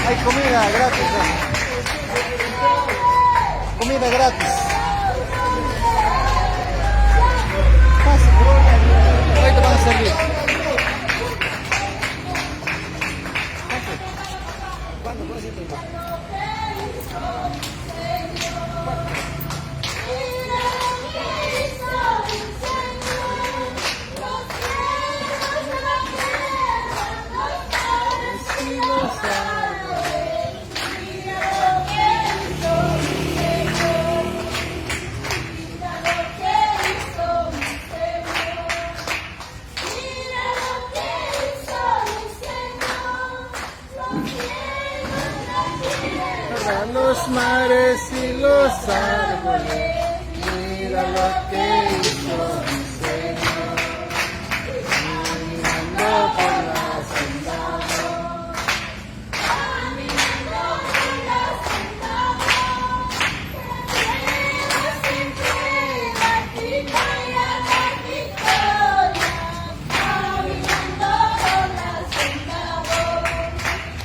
Hay comida gratis. Comida gratis. Pasa. Ahí te van a servir. Los mares y los árboles, mira lo que hizo mi Señor, caminando por la senda, siempre la victoria, caminando por la senda,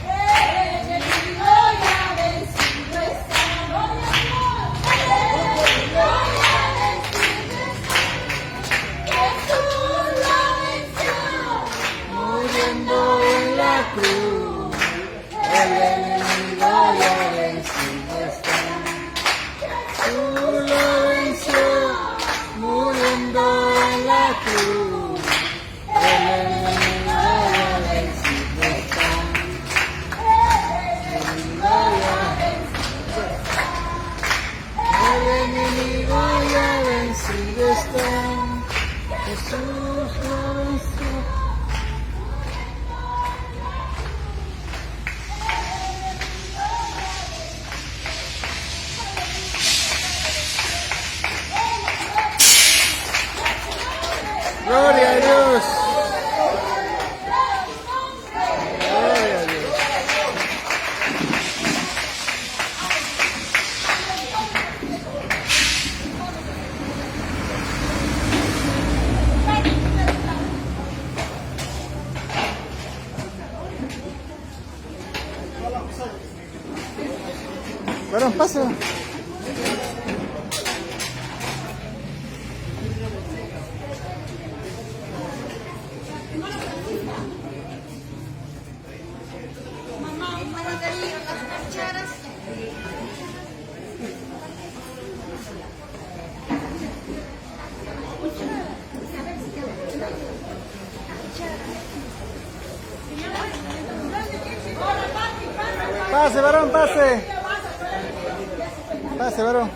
el enemigo ya vencido está. Muriendo en la cruz, el enemigo ya vencido está. Jesús lo venció, muriendo en la cruz, el enemigo ya vencido está. El enemigo ya vencido está. Jesús lo venció. Gloria a Dios. Gloria a Dios. Bueno, pasa. Pase, varón, pase. Pase, varón.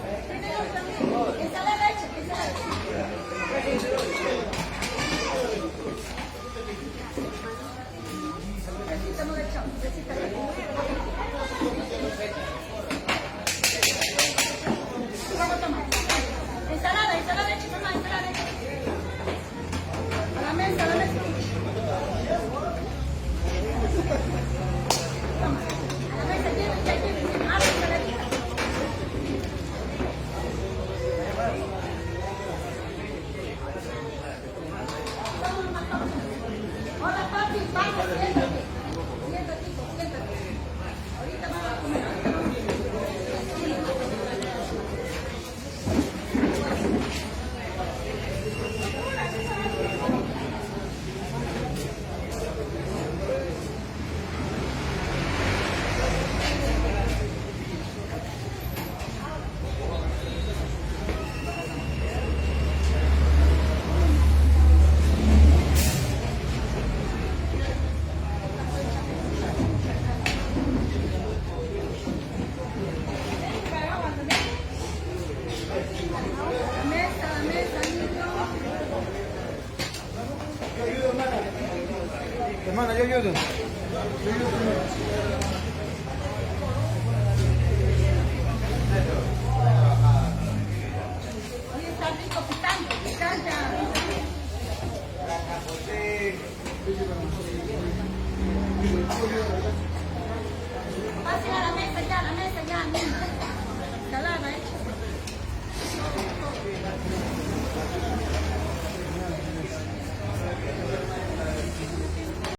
Hermana, yo ayudo. Oye, está rico picante, picante. Pase a la mesa ya,